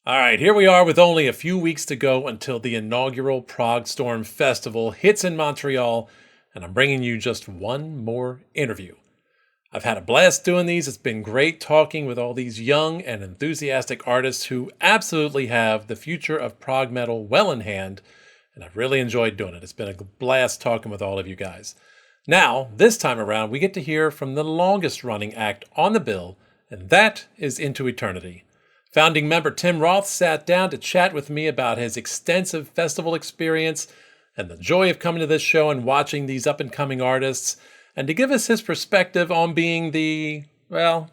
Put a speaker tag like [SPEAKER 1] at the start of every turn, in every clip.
[SPEAKER 1] All right, here we are with only a few weeks to go until the inaugural Progstorm Festival hits in Montreal, and I'm bringing you just one more interview. I've had a blast doing these. It's been great talking with all these young and enthusiastic artists who absolutely have the future of prog metal well in hand, and I've really enjoyed doing it. It's been a blast talking with all of you guys. Now, this time around, we get to hear from the longest running act on the bill, and that is Into Eternity. Founding member Tim Roth sat down to chat with me about his extensive festival experience and the joy of coming to this show and watching these up and coming artists, and to give us his perspective on being well,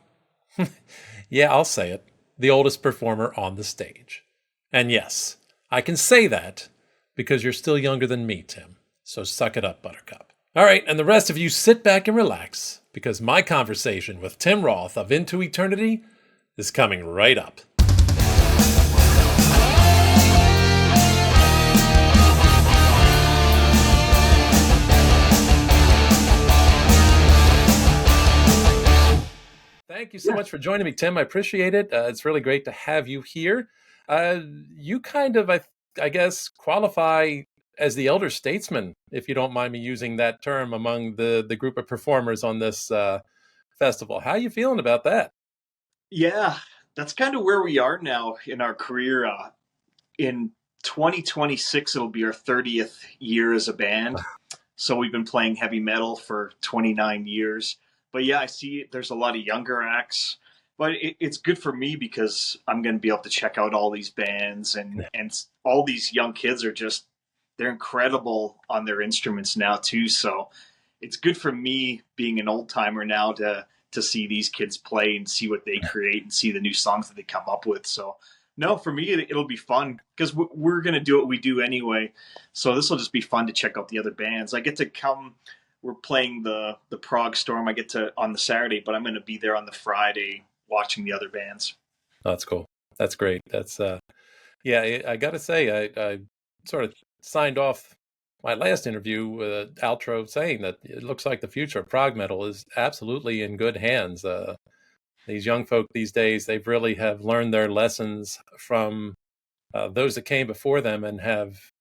[SPEAKER 1] yeah, I'll say it, the oldest performer on the stage. And yes, I can say that because you're still younger than me, Tim. So suck it up, Buttercup. All right, and the rest of you sit back and relax because my conversation with Tim Roth of Into Eternity is coming right up. Thank you so much for joining me, Tim. I appreciate it. It's really great to have you here. You kind of, I guess, qualify as the elder statesman, if you don't mind me using that term, among the group of performers on this festival. How are you feeling about that?
[SPEAKER 2] Yeah, that's kind of where we are now in our career. In 2026, it'll be our 30th year as a band. So we've been playing heavy metal for 29 years. But yeah, I see there's a lot of younger acts. But it's good for me because I'm going to be able to check out all these bands and all these young kids are just they're incredible on their instruments now too. So it's good for me being an old timer now to see these kids play and see what they create and see the new songs that they come up with. So no, for me it'll be fun because we're gonna do what we do anyway. So this will just be fun to check out the other bands. I get to come. We're playing the Progstorm. I get to on the Saturday, but I'm going to be there on the Friday watching the other bands.
[SPEAKER 1] Oh, that's cool. That's great. Yeah, I got to say, I sort of signed off my last interview with an outro saying that it looks like the future of prog metal is absolutely in good hands. These young folk these days, they've really have learned their lessons from those that came before them and have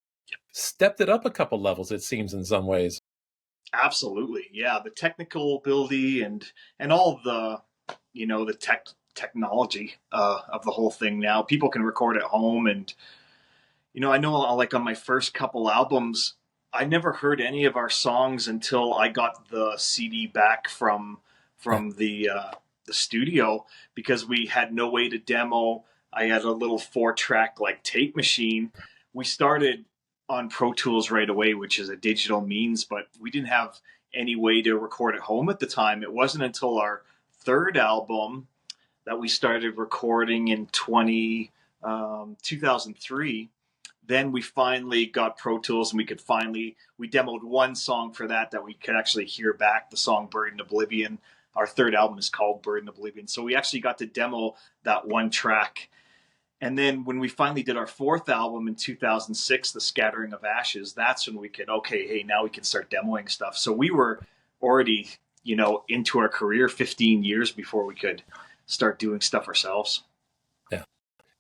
[SPEAKER 1] stepped it up a couple levels, it seems, in some ways.
[SPEAKER 2] Absolutely, yeah. The technical ability and all the the technology of the whole thing now. People can record at home, and I know like on my first couple albums, I never heard any of our songs until I got the CD back from the studio because we had no way to demo. I had a little 4-track like tape machine. We started on Pro Tools right away, which is a digital means, but we didn't have any way to record at home at the time. It wasn't until our third album that we started recording in 2003. Then we finally got Pro Tools and we demoed one song for that we could actually hear back, the song Buried in Oblivion. Our third album is called Buried in Oblivion. So we actually got to demo that one track. And then when we finally did our fourth album in 2006, The Scattering of Ashes, that's when we could, okay, hey, now we can start demoing stuff. So we were already, into our career 15 years before we could start doing stuff ourselves.
[SPEAKER 1] Yeah,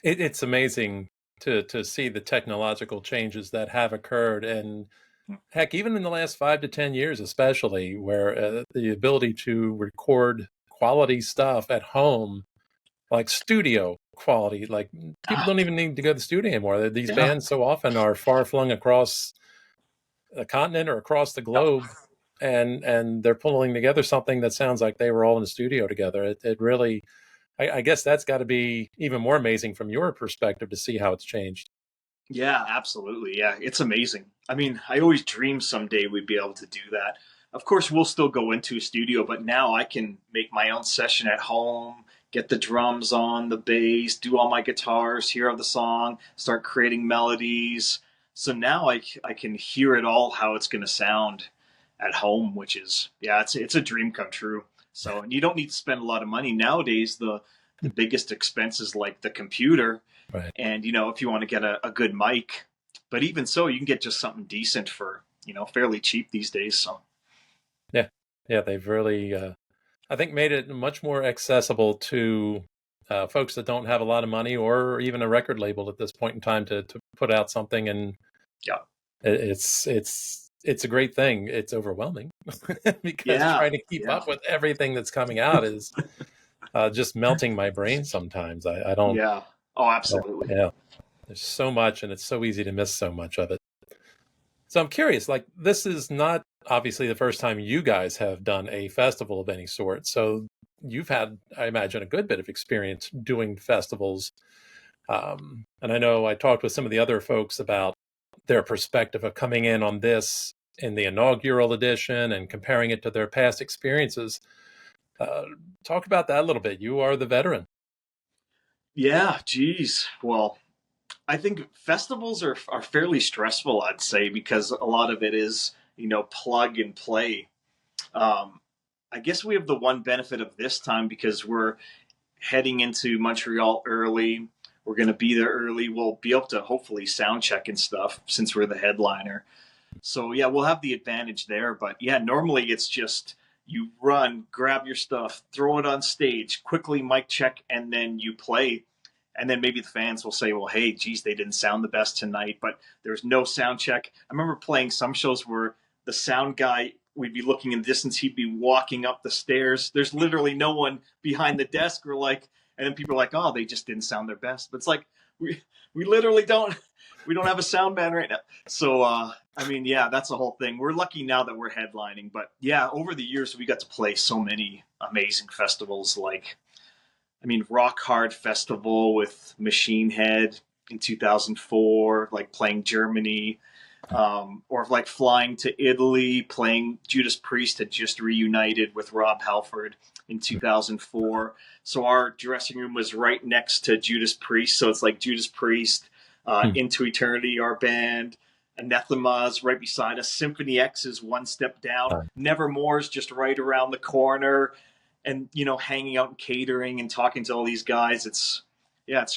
[SPEAKER 1] it's amazing to see the technological changes that have occurred, and heck, even in the last 5 to 10 years, especially, where the ability to record quality stuff at home, like studio quality, like people
[SPEAKER 2] Ah,
[SPEAKER 1] don't even need to go to the studio anymore. These
[SPEAKER 2] yeah.
[SPEAKER 1] bands so often are far flung across a continent or across the
[SPEAKER 2] Yep.
[SPEAKER 1] globe, and they're pulling together something that sounds like they were all in the studio together. It really, I guess that's got to be even more amazing from your perspective to see how it's changed.
[SPEAKER 2] Yeah, absolutely. Yeah, it's amazing. I mean, I always dreamed someday we'd be able to do that. Of course, we'll still go into a studio, but now I can make my own session at home, get the drums on, the bass, do all my guitars, hear the song, start creating melodies. So now I can hear it all how it's going to sound at home, which is yeah, it's a dream come true. So and you don't need to spend a lot of money nowadays. The biggest expense is like the computer
[SPEAKER 1] Right.
[SPEAKER 2] and if you want to get a good mic, but even so, you can get just something decent for fairly cheap these days. So
[SPEAKER 1] Yeah. Yeah. They've really, I think, made it much more accessible to folks that don't have a lot of money or even a record label at this point in time to put out something, and
[SPEAKER 2] Yeah.
[SPEAKER 1] it's a great thing. It's overwhelming because
[SPEAKER 2] Yeah.
[SPEAKER 1] trying to keep
[SPEAKER 2] Yeah.
[SPEAKER 1] up with everything that's coming out is just melting my brain sometimes. I don't.
[SPEAKER 2] Yeah. Oh,
[SPEAKER 1] Yeah,
[SPEAKER 2] absolutely.
[SPEAKER 1] yeah. There's so much, and it's so easy to miss so much of it. So I'm curious, like, this is not obviously the first time you guys have done a festival of any sort. So you've had, I imagine, a good bit of experience doing festivals. And I know I talked with some of the other folks about their perspective of coming in on this in the inaugural edition and comparing it to their past experiences. Uh, Talk about that a little bit. You are the veteran.
[SPEAKER 2] Yeah. Geez. Well, I think festivals are fairly stressful, I'd say, because a lot of it is, plug and play. Um, I guess we have the one benefit of this time because we're heading into Montreal early. We're going to be there early. We'll be able to hopefully sound check and stuff since we're the headliner. So yeah, we'll have the advantage there. But yeah, normally it's just you run, grab your stuff, throw it on stage, quickly mic check, and then you play. And then maybe the fans will say, well, hey, geez, they didn't sound the best tonight, but there's no sound check. I remember playing some shows where the sound guy, we'd be looking in the distance, he'd be walking up the stairs. There's literally no one behind the desk. We're like, and then people are like, oh, they just didn't sound their best. But it's like, we literally we don't have a sound man right now. So, I mean, yeah, that's the whole thing. We're lucky now that we're headlining. But yeah, over the years, we got to play so many amazing festivals like, I mean, Rock Hard Festival with Machine Head in 2004, like playing Germany, or like flying to Italy, playing Judas Priest had just reunited with Rob Halford in 2004. So our dressing room was right next to Judas Priest. So it's like Judas Priest, Into Eternity, our band. Anathema's right beside us. Symphony X is one step down. Nevermore's just right around the corner. And, hanging out and catering and talking to all these guys. It's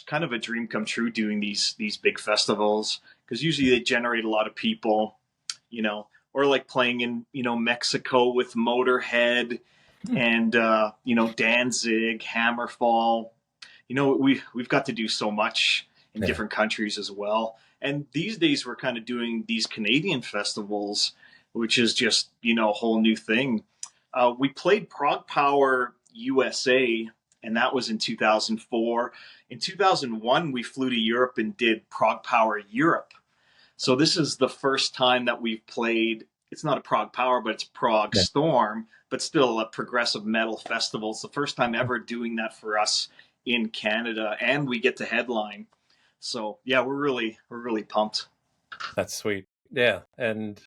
[SPEAKER 2] kind of a dream come true doing these big festivals because usually they generate a lot of people, or like playing in, Mexico with Motorhead and, Danzig, Hammerfall. We've got to do so much in
[SPEAKER 1] Yeah.
[SPEAKER 2] different countries as well. And these days we're kind of doing these Canadian festivals, which is just, a whole new thing. We played Prog Power USA, and that was in 2004. In 2001, we flew to Europe and did Prog Power Europe. So this is the first time that we've played. It's not a Prog Power, but it's Progstorm, but still a progressive metal festival. It's the first time ever doing that for us in Canada, and we get to headline. So yeah, we're really pumped.
[SPEAKER 1] That's sweet. Yeah. And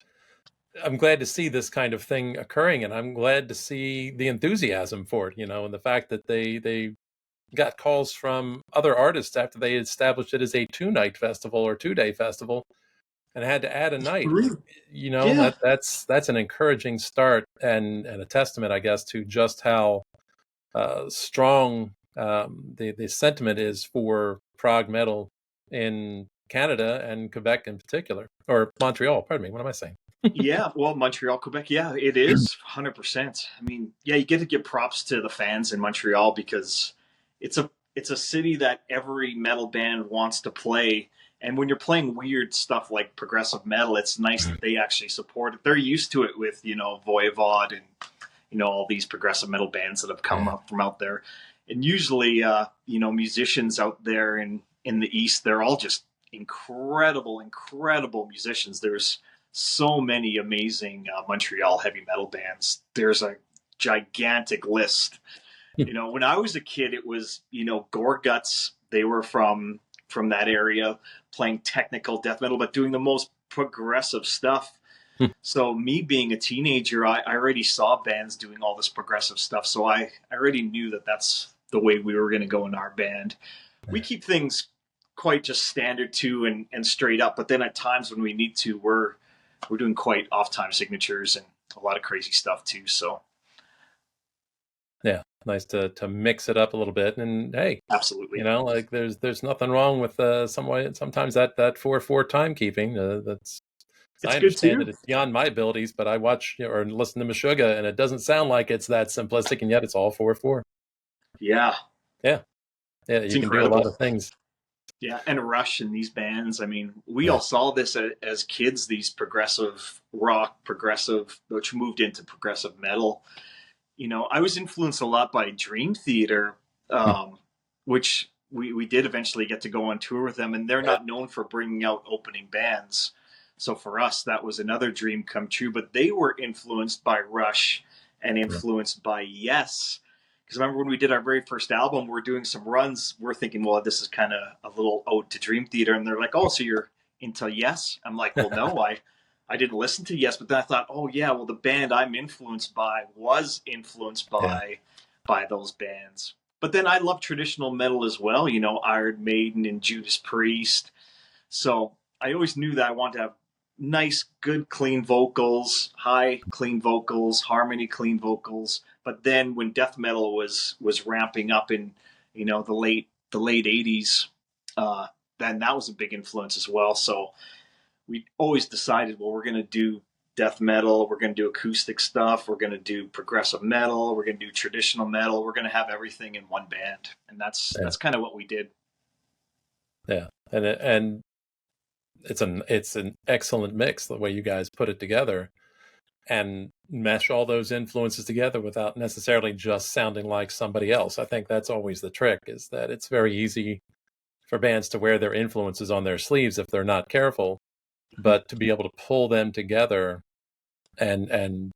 [SPEAKER 1] I'm glad to see this kind of thing occurring, and I'm glad to see the enthusiasm for it, and the fact that they got calls from other artists after they established it as a 2-night festival or 2-day festival and had to add a night.
[SPEAKER 2] Really? Yeah.
[SPEAKER 1] That's an encouraging start and a testament, I guess, to just how strong the sentiment is for prog metal in Canada and Quebec in particular, or Montreal. Pardon me. What am I saying?
[SPEAKER 2] Yeah, well, Montreal, Quebec, yeah, it is 100%. I mean, yeah, you get to give props to the fans in Montreal because it's a city that every metal band wants to play. And when you're playing weird stuff like progressive metal, it's nice that they actually support it. They're used to it with, Voivod and, all these progressive metal bands that have come up from out there. And usually, musicians out there in the East, they're all just incredible, incredible musicians. There's so many amazing Montreal heavy metal bands. There's a gigantic list. When I was a kid, it was Gorguts. They were from that area, playing technical death metal, but doing the most progressive stuff. So me being a teenager, I already saw bands doing all this progressive stuff. So I already knew that that's the way we were going to go in our band. We keep things quite just standard too and straight up, but then at times when we need to, we're doing quite off time signatures and a lot of crazy stuff too. So
[SPEAKER 1] Yeah, nice to mix it up a little bit. And hey,
[SPEAKER 2] absolutely,
[SPEAKER 1] like there's nothing wrong with sometimes that 4/4 timekeeping. That's
[SPEAKER 2] it's
[SPEAKER 1] I
[SPEAKER 2] good
[SPEAKER 1] understand
[SPEAKER 2] too.
[SPEAKER 1] that it's beyond my abilities, but I watch or listen to Meshuggah, and it doesn't sound like it's that simplistic, and yet it's all 4/4.
[SPEAKER 2] Yeah,
[SPEAKER 1] Yeah, Yeah,
[SPEAKER 2] It's
[SPEAKER 1] you can do a lot
[SPEAKER 2] incredible.
[SPEAKER 1] of things.
[SPEAKER 2] Yeah, and Rush and these bands. I mean, we
[SPEAKER 1] Yeah.
[SPEAKER 2] all saw this as kids. These progressive rock, progressive, which moved into progressive metal. I was influenced a lot by Dream Theater,
[SPEAKER 1] Hmm.
[SPEAKER 2] which we did eventually get to go on tour with them, and they're
[SPEAKER 1] Yeah.
[SPEAKER 2] not known for bringing out opening bands. So for us, that was another dream come true. But they were influenced by Rush and
[SPEAKER 1] Yeah.
[SPEAKER 2] influenced by Yes. Because remember when we did our very first album, we're doing some runs. We're thinking, well, this is kind of a little ode to Dream Theater, and they're like, oh, so you're into Yes? I'm like, well, no, I didn't listen to Yes, but then I thought, oh yeah, well the band I'm influenced by was influenced
[SPEAKER 1] Yeah.
[SPEAKER 2] by those bands. But then I love traditional metal as well, Iron Maiden and Judas Priest. So I always knew that I wanted to have nice, good, clean vocals, high, clean vocals, harmony, clean vocals. But then when death metal was ramping up in the late '80s, uh, then that was a big influence as well. So we always decided, well, we're going to do death metal, we're going to do acoustic stuff, we're going to do progressive metal, we're going to do traditional metal, we're going to have everything in one band, and
[SPEAKER 1] Yeah.
[SPEAKER 2] that's kind of what we did.
[SPEAKER 1] Yeah. And it's an excellent mix the way you guys put it together and mesh all those influences together without necessarily just sounding like somebody else. I think that's always the trick, is that it's very easy for bands to wear their influences on their sleeves if they're not careful, but to be able to pull them together and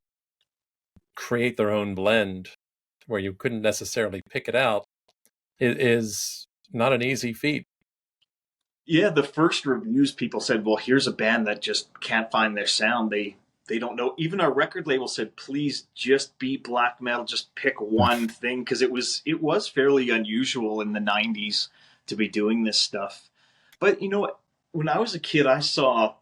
[SPEAKER 1] create their own blend where you couldn't necessarily pick it out is not an easy feat.
[SPEAKER 2] Yeah, the first reviews, people said, well, here's a band that just can't find their sound. They don't know. Even our record label said, please just be black metal, just pick one thing, because it was fairly unusual in the '90s to be doing this stuff. But when I was a kid, I saw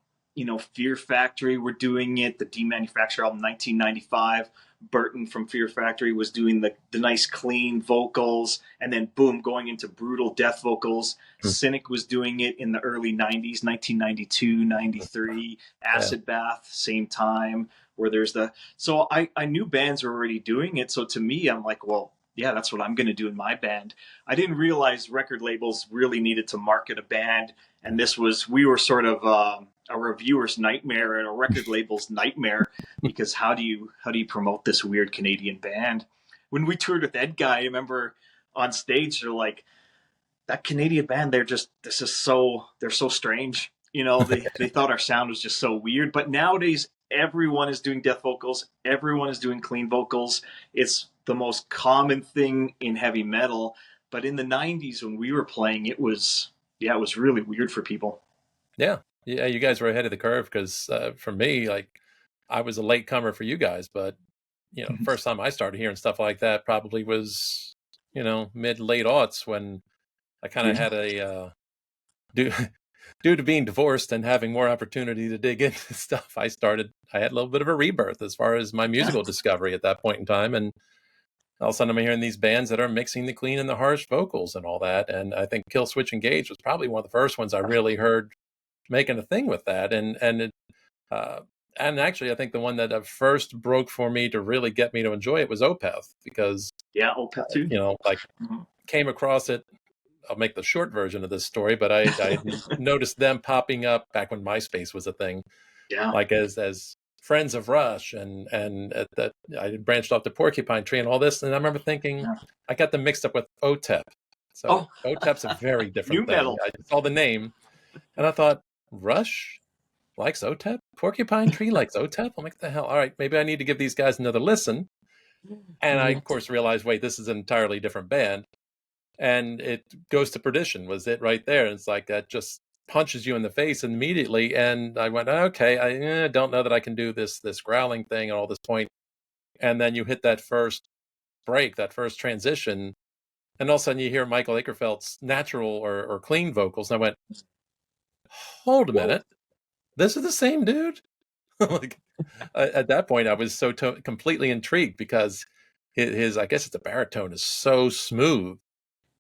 [SPEAKER 2] Fear Factory were doing it. The Demanufacture album, 1995. Burton from Fear Factory was doing the nice clean vocals, and then boom, going into brutal death vocals. Cynic was doing it in the early '90s, 1992, '93.
[SPEAKER 1] Yeah.
[SPEAKER 2] Acid Bath, same time. Where there's so I knew bands were already doing it. So to me, I'm like, well, yeah, that's what I'm going to do in my band. I didn't realize record labels really needed to market a band, and we were sort of a reviewer's nightmare and a record label's nightmare, because how do you promote this weird Canadian band? When we toured with Ed Guy, I remember on stage they're like, that Canadian band, they're so strange. They thought our sound was just so weird. But nowadays everyone is doing death vocals, everyone is doing clean vocals. It's the most common thing in heavy metal. But in the '90s when we were playing, it was really weird for people.
[SPEAKER 1] Yeah. Yeah, you guys were ahead of the curve because for me, like, I was a late comer for you guys, but first time I started hearing stuff like that probably was mid late aughts when I kind of
[SPEAKER 2] Yeah.
[SPEAKER 1] had a due due to being divorced and having more opportunity to dig into stuff. I had a little bit of a rebirth as far as my
[SPEAKER 2] Yeah.
[SPEAKER 1] musical discovery at that point in time, and all of a sudden I'm hearing these bands that are mixing the clean and the harsh vocals and all that. And I think Kill Switch Engage was probably one of the first ones I really heard making a thing with that. Uh, and actually, I think the one that first broke for me to really get me to enjoy it was Opeth, because
[SPEAKER 2] Yeah, Opeth too.
[SPEAKER 1] like,
[SPEAKER 2] Mhm.
[SPEAKER 1] came across it. I'll make the short version of this story, but I noticed them popping up back when MySpace was a thing,
[SPEAKER 2] Yeah.
[SPEAKER 1] like as friends of Rush, and at that I branched off to Porcupine Tree and all this, and I remember thinking
[SPEAKER 2] Yeah.
[SPEAKER 1] I got them mixed up with OTEP. So
[SPEAKER 2] Oh,
[SPEAKER 1] OTEP's a very different
[SPEAKER 2] new
[SPEAKER 1] thing.
[SPEAKER 2] metal.
[SPEAKER 1] I saw the name and I thought, Rush likes OTEP? Porcupine Tree likes OTEP? I'm like, what the hell? All right, maybe I need to give these guys another listen. And I, of course, realized, wait, this is an entirely different band. And it goes to Perdition was it right there. It's like that just punches you in the face immediately. And I went, okay, I don't know that I can do this growling thing and all this point. And then you hit that first break, that first transition, and all of a sudden you hear Michael Akerfeld's natural or clean vocals. And I went, hold a
[SPEAKER 2] Whoa.
[SPEAKER 1] minute, this is the same dude? Like, at that point, I was so completely intrigued because his, I guess it's a baritone, is so smooth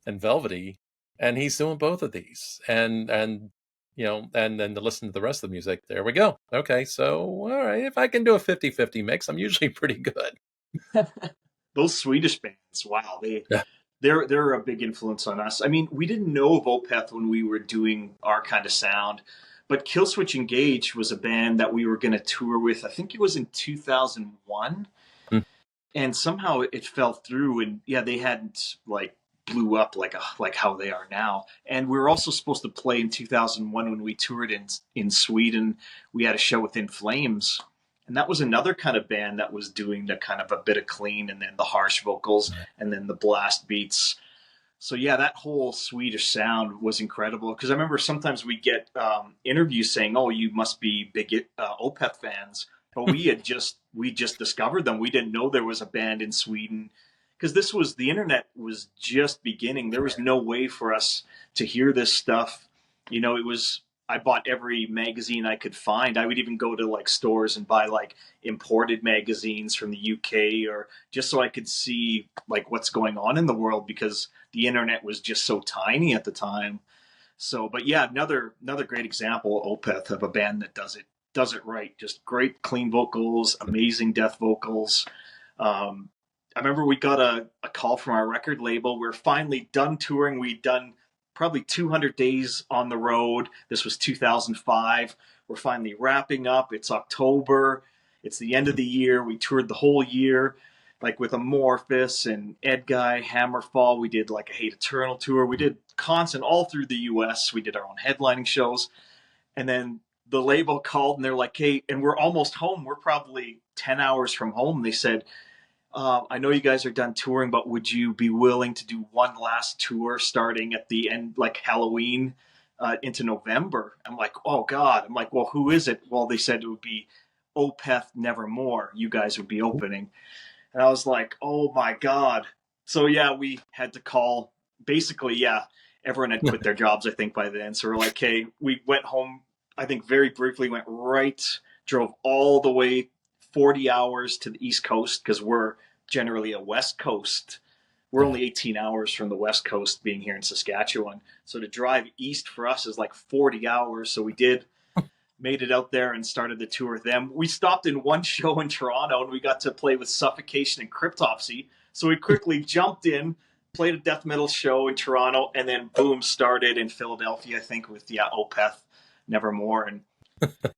[SPEAKER 1] and velvety, and he's doing both of these. And then to listen to the rest of the music, there we go. Okay, so all right, if I can do a 50-50 mix, I'm usually pretty good.
[SPEAKER 2] Those Swedish bands, wow, they
[SPEAKER 1] Yeah.
[SPEAKER 2] they're a big influence on us. I mean, we didn't know of Opeth when we were doing our kind of sound, but Killswitch Engage was a band that we were going to tour with. I think it was in 2001,
[SPEAKER 1] Hmm.
[SPEAKER 2] and somehow it fell through. And yeah, they hadn't like blew up like how they are now. And we were also supposed to play in 2001 when we toured in Sweden. We had a show with In Flames. And that was another kind of band that was doing the kind of a bit of clean and then the harsh vocals and then the blast beats. So yeah, that whole Swedish sound was incredible. Because I remember sometimes we get interviews saying, "Oh, you must be big Opeth fans," but we just discovered them. We didn't know there was a band in Sweden because the internet was just beginning. There was no way for us to hear this stuff. It was. I bought every magazine I could find. I would even go to like stores and buy like imported magazines from the UK or just so I could see like what's going on in the world because the internet was just so tiny at the time. So, but yeah, another great example, Opeth, of a band that does it right. Just great clean vocals, amazing death vocals. I remember we got a call from our record label. We're finally done touring. We'd done probably 200 days on the road. This was 2005. We're finally wrapping up. It's October. It's the end of the year. We toured the whole year, like with Amorphous and Ed Guy, Hammerfall. We did like a Hate Eternal tour. We did constant all through the US. We did our own headlining shows. And then the label called and they're like, hey, and we're almost home. We're probably 10 hours from home. They said, I know you guys are done touring, but would you be willing to do one last tour starting at the end, like Halloween into November? I'm like, oh God. I'm like, well, who is it? Well, they said it would be Opeth Nevermore. You guys would be opening. And I was like, oh my God. So yeah, we had to call. Basically, yeah, everyone had quit their jobs, I think, by then. So we're like, hey, we went home, I think very briefly, drove all the way 40 hours to the East Coast because we're generally a West Coast. We're only 18 hours from the West Coast being here in Saskatchewan. So to drive east for us is like 40 hours. So we made it out there and started the tour with them. We stopped in one show in Toronto and we got to play with Suffocation and Cryptopsy. So we quickly jumped in, played a death metal show in Toronto, and then boom, started in Philadelphia, I think, with Opeth Nevermore. And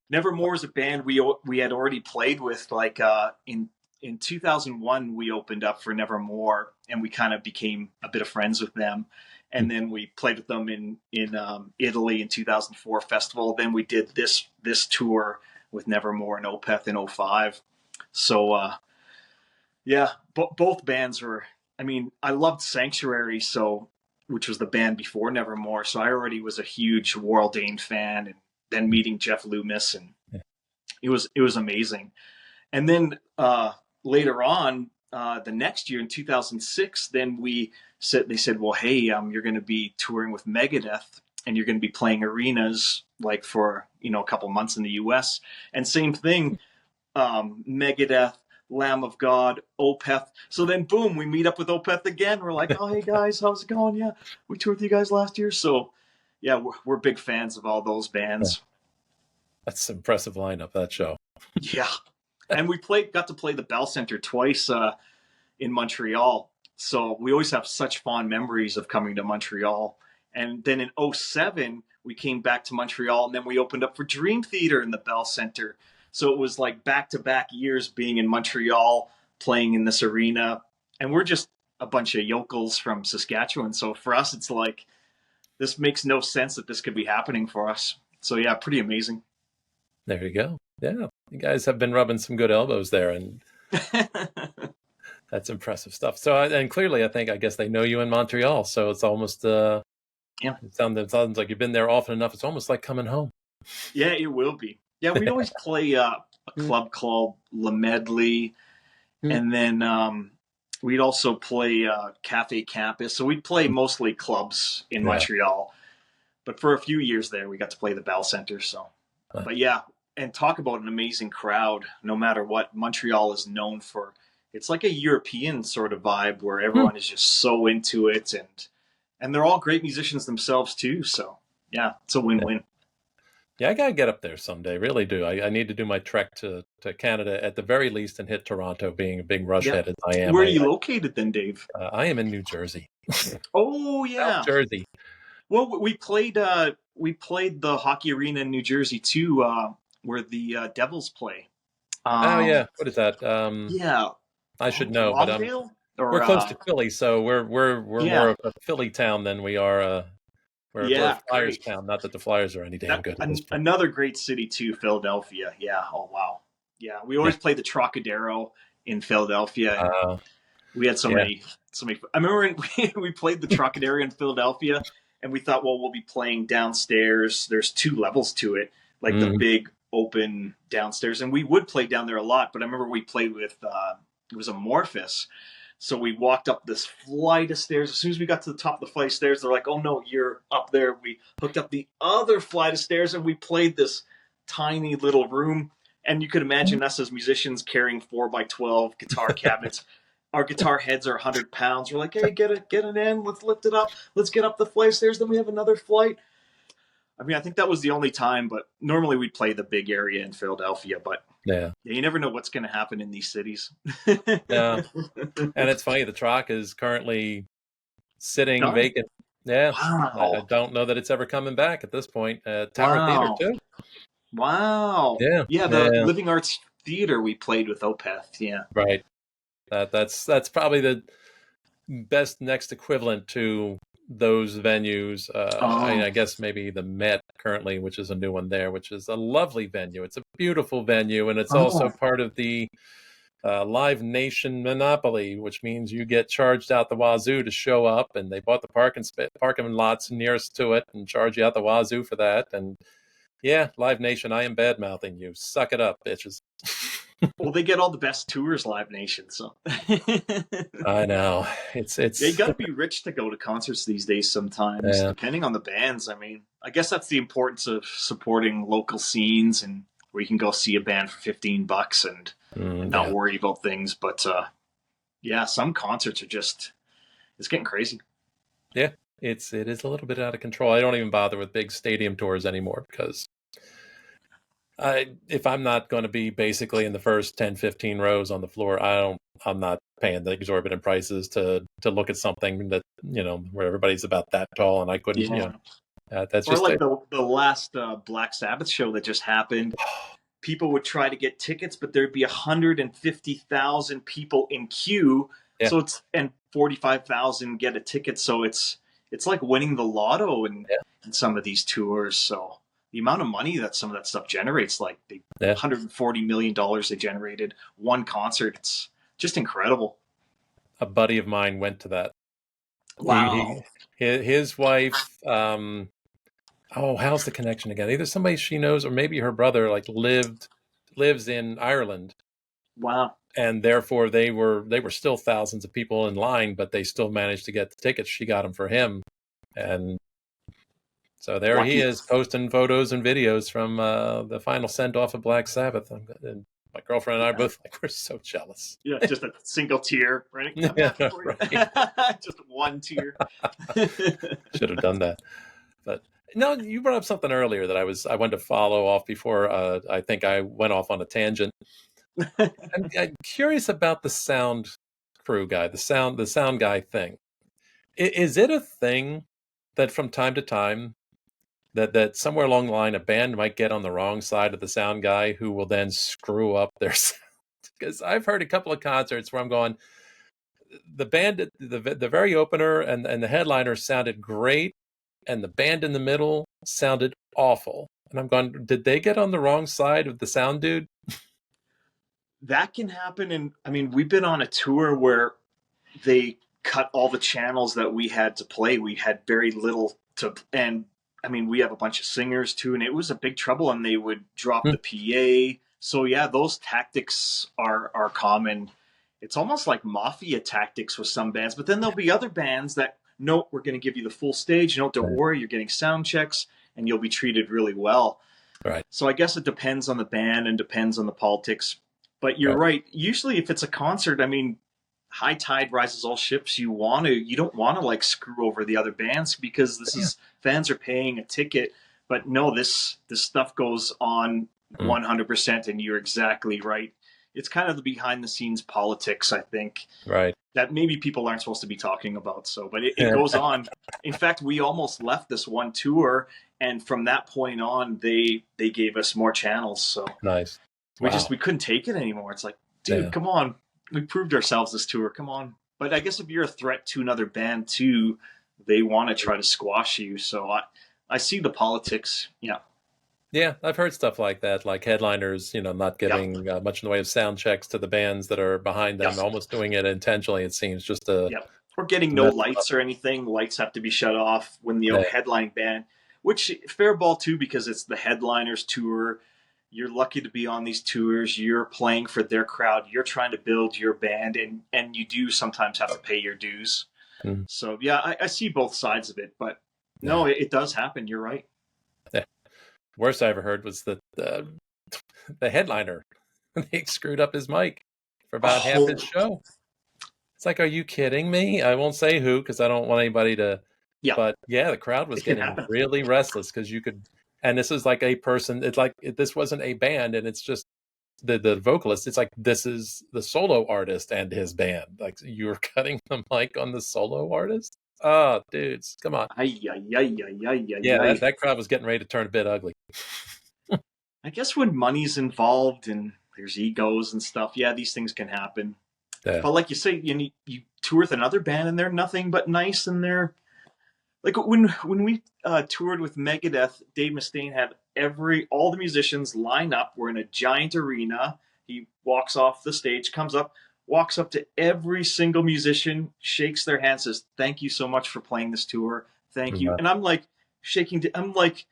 [SPEAKER 2] Nevermore is a band we had already played with. Like in 2001, we opened up for Nevermore, and we kind of became a bit of friends with them. And then we played with them in Italy in 2004 festival. Then we did this tour with Nevermore and Opeth in 05. So yeah, both bands were. I mean, I loved Sanctuary, which was the band before Nevermore. So I already was a huge War Dane fan, and then meeting Jeff Loomis, and it was amazing. And then later on, the next year in 2006, then they said, well, hey, you're going to be touring with Megadeth, and you're going to be playing arenas like for a couple months in the U.S. And same thing, Megadeth, Lamb of God, Opeth. So then, boom, we meet up with Opeth again. We're like, oh, hey guys, how's it going? Yeah, we toured with you guys last year. So yeah, we're big fans of all those bands.
[SPEAKER 1] That's an impressive lineup, that show.
[SPEAKER 2] Yeah. And we got to play the Bell Center twice in Montreal. So we always have such fond memories of coming to Montreal. And then in 2007, we came back to Montreal, and then we opened up for Dream Theater in the Bell Center. So it was like back-to-back years being in Montreal, playing in this arena. And we're just a bunch of yokels from Saskatchewan. So for us, it's like, this makes no sense that this could be happening for us. So yeah, pretty amazing.
[SPEAKER 1] There you go. Yeah, you guys have been rubbing some good elbows there, and that's impressive stuff. So, and clearly, I guess they know you in Montreal, so it's almost
[SPEAKER 2] yeah.
[SPEAKER 1] It sounds like you've been there often enough. It's almost like coming home.
[SPEAKER 2] Yeah, it will be. Yeah, we'd always play a club called Le Medley, and then we'd also play Cafe Campus. So we'd play mostly clubs in Montreal, but for a few years there, we got to play the Bell Center. So, but yeah. And talk about an amazing crowd, no matter what. Montreal is known for. It's like a European sort of vibe where everyone is just so into it, and they're all great musicians themselves too. So yeah, it's a win-win.
[SPEAKER 1] Yeah, I gotta get up there someday. Really do. I need to do my trek to Canada at the very least and hit Toronto. Being a big Rush head as I am.
[SPEAKER 2] Where are you located then, Dave?
[SPEAKER 1] I am in New Jersey.
[SPEAKER 2] Oh
[SPEAKER 1] South
[SPEAKER 2] yeah.
[SPEAKER 1] Jersey.
[SPEAKER 2] Well, we played the hockey arena in New Jersey too, where the Devils play.
[SPEAKER 1] Oh
[SPEAKER 2] Um,
[SPEAKER 1] yeah, what is that?
[SPEAKER 2] yeah,
[SPEAKER 1] I should know, but
[SPEAKER 2] Longdale
[SPEAKER 1] we're
[SPEAKER 2] or
[SPEAKER 1] close to Philly, so we're more
[SPEAKER 2] yeah,
[SPEAKER 1] of a Philly town than we are we're a
[SPEAKER 2] yeah,
[SPEAKER 1] Flyers
[SPEAKER 2] great.
[SPEAKER 1] town. Not that the Flyers are any damn
[SPEAKER 2] That
[SPEAKER 1] good at this point.
[SPEAKER 2] another great city too, Philadelphia. Yeah. Oh wow. Yeah, we
[SPEAKER 1] Yeah.
[SPEAKER 2] always played the Trocadero in Philadelphia, and
[SPEAKER 1] Uh,
[SPEAKER 2] we had
[SPEAKER 1] yeah.
[SPEAKER 2] so many. I remember when we played the Trocadero in Philadelphia, and we thought, well, we'll be playing downstairs. There's two levels to it, like the
[SPEAKER 1] Mm.
[SPEAKER 2] big open downstairs, and we would play down there a lot. But I remember we played with it was Amorphous. So we walked up this flight of stairs. As soon as we got to the top of the flight of stairs, they're like, "Oh no, you're up there." We hooked up the other flight of stairs, and we played this tiny little room. And you could imagine us as musicians carrying 4x12 guitar cabinets. Our guitar heads are 100 pounds. We're like, "Hey, get it in. Let's lift it up. Let's get up the flight of stairs." Then we have another flight. I mean, I think that was the only time, but normally we'd play the big area in Philadelphia. But
[SPEAKER 1] Yeah.
[SPEAKER 2] yeah, you never know what's going to happen in these cities.
[SPEAKER 1] Yeah. And it's funny, the Troc is currently sitting
[SPEAKER 2] Done.
[SPEAKER 1] vacant. Yeah. I
[SPEAKER 2] Wow.
[SPEAKER 1] don't know that it's ever coming back at this point. Tower Theater
[SPEAKER 2] Wow.
[SPEAKER 1] too.
[SPEAKER 2] Wow.
[SPEAKER 1] Yeah.
[SPEAKER 2] Yeah, the
[SPEAKER 1] Yeah.
[SPEAKER 2] Living Arts Theater we played with Opeth. Yeah.
[SPEAKER 1] Right. That's probably the best next equivalent to those venues.
[SPEAKER 2] Oh.
[SPEAKER 1] I guess maybe the Met currently, which is a new one there, which is a lovely venue. It's a beautiful venue, and it's also
[SPEAKER 2] Oh.
[SPEAKER 1] part of the Live Nation monopoly, which means you get charged out the wazoo to show up, and they bought the parking lots nearest to it and charge you out the wazoo for that. And yeah, Live Nation, I am bad mouthing you. Suck it up, bitches.
[SPEAKER 2] Well, they get all the best tours, Live Nation. So
[SPEAKER 1] I know
[SPEAKER 2] you
[SPEAKER 1] it's
[SPEAKER 2] got to be rich to go to concerts these days. Sometimes,
[SPEAKER 1] yeah,
[SPEAKER 2] depending on the bands. I mean, I guess that's the importance of supporting local scenes and where you can go see a band for $15 and not
[SPEAKER 1] yeah.
[SPEAKER 2] worry about things. But yeah, some concerts are just it's getting crazy.
[SPEAKER 1] Yeah, it is a little bit out of control. I don't even bother with big stadium tours anymore because if I'm not going to be basically in the first 10, 15 rows on the floor, I'm not paying the exorbitant prices to look at something that, where everybody's about that tall and I couldn't,
[SPEAKER 2] Yeah.
[SPEAKER 1] that's
[SPEAKER 2] Or
[SPEAKER 1] just
[SPEAKER 2] like
[SPEAKER 1] it.
[SPEAKER 2] the last Black Sabbath show that just happened. People would try to get tickets, but there'd be 150,000 people in queue.
[SPEAKER 1] Yeah,
[SPEAKER 2] So it's and 45,000 get a ticket. So it's like winning the lotto
[SPEAKER 1] yeah,
[SPEAKER 2] in some of these tours. So the amount of money that some of that stuff generates, like the
[SPEAKER 1] yeah.
[SPEAKER 2] $140 million they generated one concert, it's just incredible.
[SPEAKER 1] A buddy of mine went to that.
[SPEAKER 2] Wow.
[SPEAKER 1] His wife, oh, how's the connection again? Either somebody she knows or maybe her brother like lives in Ireland,
[SPEAKER 2] Wow.
[SPEAKER 1] and therefore they were still thousands of people in line, but they still managed to get the tickets. She got them for him, and so there he
[SPEAKER 2] Lucky.
[SPEAKER 1] is posting photos and videos from the final send off of Black Sabbath. And my girlfriend and I
[SPEAKER 2] Yeah.
[SPEAKER 1] both we're so jealous.
[SPEAKER 2] Yeah, just a single tear, right? I'm
[SPEAKER 1] Yeah,
[SPEAKER 2] happy for you.
[SPEAKER 1] right.
[SPEAKER 2] Just one tear.
[SPEAKER 1] Should have done that. But no, you brought up something earlier that I wanted to follow off before. I think I went off on a tangent. I'm curious about the sound crew guy, the sound guy thing. Is it a thing that from time to time that somewhere along the line a band might get on the wrong side of the sound guy who will then screw up their sound? Because I've heard a couple of concerts where I'm going, the band, the very opener and the headliner sounded great, and the band in the middle sounded awful. And I'm going, did they get on the wrong side of the sound dude?
[SPEAKER 2] That can happen. And I mean, we've been on a tour where they cut all the channels that we had to play. We had very little to, and I mean, we have a bunch of singers too, and it was a big trouble. And they would drop
[SPEAKER 1] Hmm.
[SPEAKER 2] the PA. So yeah, those tactics are common. It's almost like mafia tactics with some bands, but then there'll be other bands that no, we're going to give you the full stage. You know, don't worry, you're getting sound checks, and you'll be treated really well.
[SPEAKER 1] Right,
[SPEAKER 2] So I guess it depends on the band and depends on the politics. But you're
[SPEAKER 1] right.
[SPEAKER 2] right. Usually, if it's a concert, I mean, high tide rises all ships. You don't want to like screw over the other bands because this
[SPEAKER 1] Yeah.
[SPEAKER 2] is fans are paying a ticket. But no, this stuff goes on
[SPEAKER 1] Mm.
[SPEAKER 2] 100%, and you're exactly right. it's kind of the behind the scenes politics, I think,
[SPEAKER 1] Right.
[SPEAKER 2] that maybe people aren't supposed to be talking about. So, but it goes on. In fact, we almost left this one tour, and from that point on, they gave us more channels. So
[SPEAKER 1] Nice.
[SPEAKER 2] we
[SPEAKER 1] Wow.
[SPEAKER 2] we couldn't take it anymore. It's like, dude,
[SPEAKER 1] Yeah.
[SPEAKER 2] come on, we proved ourselves this tour. Come on. But I guess if you're a threat to another band too, they want to try to squash you. So I see the politics. Yeah.
[SPEAKER 1] Yeah, I've heard stuff like that, like headliners, not
[SPEAKER 2] Yep.
[SPEAKER 1] giving much in the way of sound checks to the bands that are behind them,
[SPEAKER 2] Yep.
[SPEAKER 1] almost doing it intentionally, it seems, just to
[SPEAKER 2] Yep. Or getting no
[SPEAKER 1] mess them up.
[SPEAKER 2] lights or anything. Lights have to be shut off when the
[SPEAKER 1] Yeah.
[SPEAKER 2] headlining band, which fair ball too, because it's the headliners tour. You're lucky to be on these tours. You're playing for their crowd. You're trying to build your band, and you do sometimes have to pay your dues.
[SPEAKER 1] Mm.
[SPEAKER 2] So yeah, I see both sides of it, but no,
[SPEAKER 1] Yeah.
[SPEAKER 2] it does happen. You're right.
[SPEAKER 1] Yeah. Worst I ever heard was that the headliner, they screwed up his mic for about half his
[SPEAKER 2] Oh,
[SPEAKER 1] show. It's like, are you kidding me? I won't say who because I don't want anybody to.
[SPEAKER 2] yeah,
[SPEAKER 1] But yeah, the crowd was
[SPEAKER 2] it can
[SPEAKER 1] getting
[SPEAKER 2] happen.
[SPEAKER 1] really restless because you could, and this is like a person. It's like this wasn't a band, and it's just the vocalist. It's like this is the solo artist and his band. Like you were cutting the mic on the solo artist. Oh, dudes, come on.
[SPEAKER 2] Ay, ay, ay, ay, ay, ay,
[SPEAKER 1] Yeah, that,
[SPEAKER 2] ay.
[SPEAKER 1] that crowd was getting ready to turn a bit ugly.
[SPEAKER 2] I guess when money's involved and there's egos and stuff, yeah, these things can happen.
[SPEAKER 1] Yeah.
[SPEAKER 2] But like you say, you tour with another band and they're nothing but nice, and they're like when we toured with Megadeth, Dave Mustaine had all the musicians line up. We're in a giant arena. He walks off the stage, comes up, walks up to every single musician, shakes their hand, says, "Thank you so much for playing this tour. Thank you."
[SPEAKER 1] Mhm.
[SPEAKER 2] And I'm like I'm like,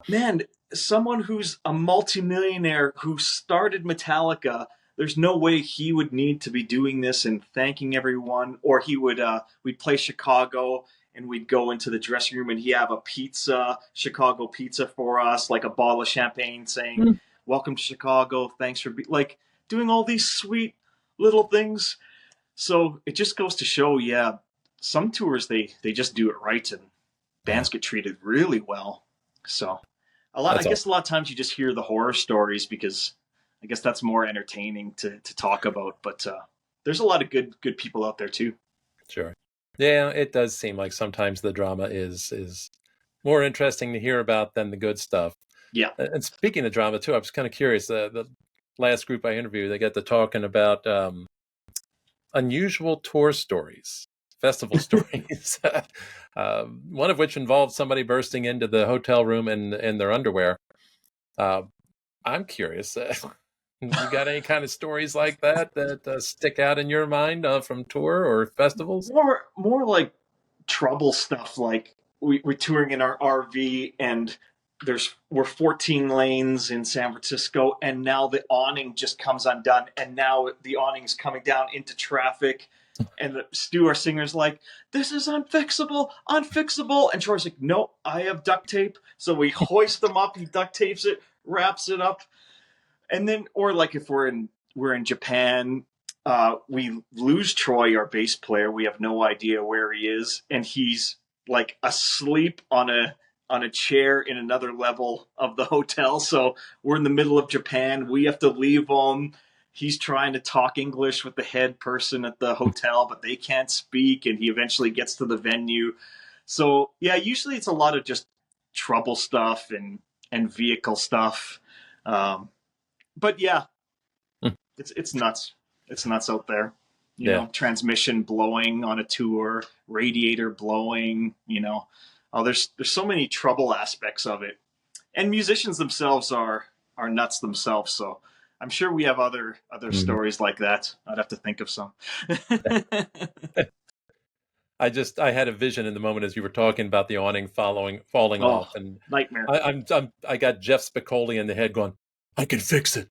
[SPEAKER 2] man, someone who's a multimillionaire who started Metallica, there's no way he would need to be doing this and thanking everyone. Or he would, we'd play Chicago and we'd go into the dressing room and he'd have a pizza, Chicago pizza for us, like a bottle of champagne saying,
[SPEAKER 1] Mm.
[SPEAKER 2] "Welcome to Chicago. Thanks for like doing all these sweet little things." So it just goes to show, yeah, some tours they just do it right, and
[SPEAKER 1] Yeah,
[SPEAKER 2] bands get treated really well. So I
[SPEAKER 1] that's
[SPEAKER 2] guess
[SPEAKER 1] awesome.
[SPEAKER 2] a lot of times you just hear the horror stories because I guess that's more entertaining to talk about. But there's a lot of good people out there too.
[SPEAKER 1] Sure. Yeah, it does seem like sometimes the drama is more interesting to hear about than the good stuff.
[SPEAKER 2] Yeah.
[SPEAKER 1] And speaking of drama too, I was kind of curious. The last group I interviewed, they got to talking about unusual tour stories, festival stories. One of which involved somebody bursting into the hotel room in their underwear. Uh, I'm curious. You got any kind of stories like that that stick out in your mind from tour or festivals?
[SPEAKER 2] More like trouble stuff. Like we're touring in our RV and we're 14 lanes in San Francisco, and now the awning just comes undone, and now the awning's coming down into traffic. And Stu, our singer's like, "This is unfixable, unfixable." And Troy's like, "No, I have duct tape." So we hoist them up. He duct tapes it, wraps it up, and then, or like if we're in Japan, we lose Troy, our bass player. We have no idea where he is, and he's like asleep on a chair in another level of the hotel. So we're in the middle of Japan. We have to leave him. He's trying to talk English with the head person at the hotel, but they can't speak, and he eventually gets to the venue. So yeah, usually it's a lot of just trouble stuff and vehicle stuff. Um, but yeah,
[SPEAKER 1] Hmm.
[SPEAKER 2] it's nuts. It's nuts out there.
[SPEAKER 1] Yeah.
[SPEAKER 2] Transmission blowing on a tour, radiator blowing. Oh, there's so many trouble aspects of it, and musicians themselves are nuts themselves. So I'm sure we have other
[SPEAKER 1] Mhm.
[SPEAKER 2] stories like that. I'd have to think of some.
[SPEAKER 1] I had a vision in the moment as you were talking about the awning falling
[SPEAKER 2] Oh,
[SPEAKER 1] off, and
[SPEAKER 2] nightmare.
[SPEAKER 1] I got Jeff Spicoli in the head going, I can fix it.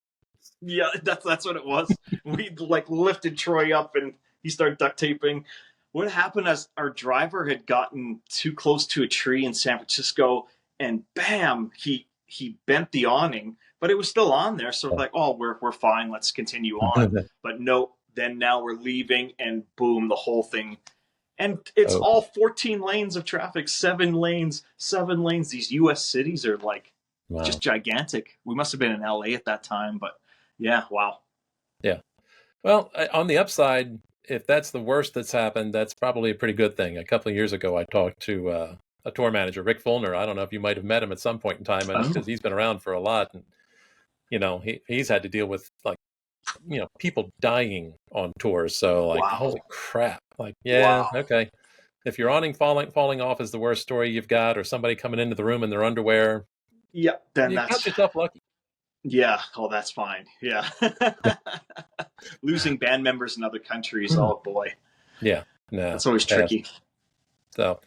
[SPEAKER 2] Yeah, that's what it was. We like lifted Troy up and he started duct taping. What happened is our driver had gotten too close to a tree in San Francisco, and bam, he bent the awning, but it was still on there. So we're like, "Oh, we're fine. Let's continue on." But no, then now we're leaving, and boom, the whole thing. And it's
[SPEAKER 1] Oh,
[SPEAKER 2] all 14 lanes of traffic, 7 lanes, 7 lanes. These U.S. cities are like
[SPEAKER 1] wow.
[SPEAKER 2] just gigantic. We must have been in L.A. at that time, but yeah, wow.
[SPEAKER 1] Yeah. Well, on the upside, if that's the worst that's happened, that's probably a pretty good thing. A couple of years ago, I talked to a tour manager, Rick Fulner. I don't know if you might have met him at some point in time, and
[SPEAKER 2] Oh,
[SPEAKER 1] because he's been around for a lot, and he's had to deal with like people dying on tours. So like, holy
[SPEAKER 2] wow.
[SPEAKER 1] crap! Like, yeah,
[SPEAKER 2] Wow.
[SPEAKER 1] okay. If your awning falling off is the worst story you've got, or somebody coming into the room in their underwear,
[SPEAKER 2] Yeah, then
[SPEAKER 1] you
[SPEAKER 2] that's,
[SPEAKER 1] count yourself lucky.
[SPEAKER 2] yeah, oh, that's fine. Yeah. Losing band members in other countries, oh boy,
[SPEAKER 1] Yeah, no,
[SPEAKER 2] that's always
[SPEAKER 1] yeah.
[SPEAKER 2] tricky.
[SPEAKER 1] So,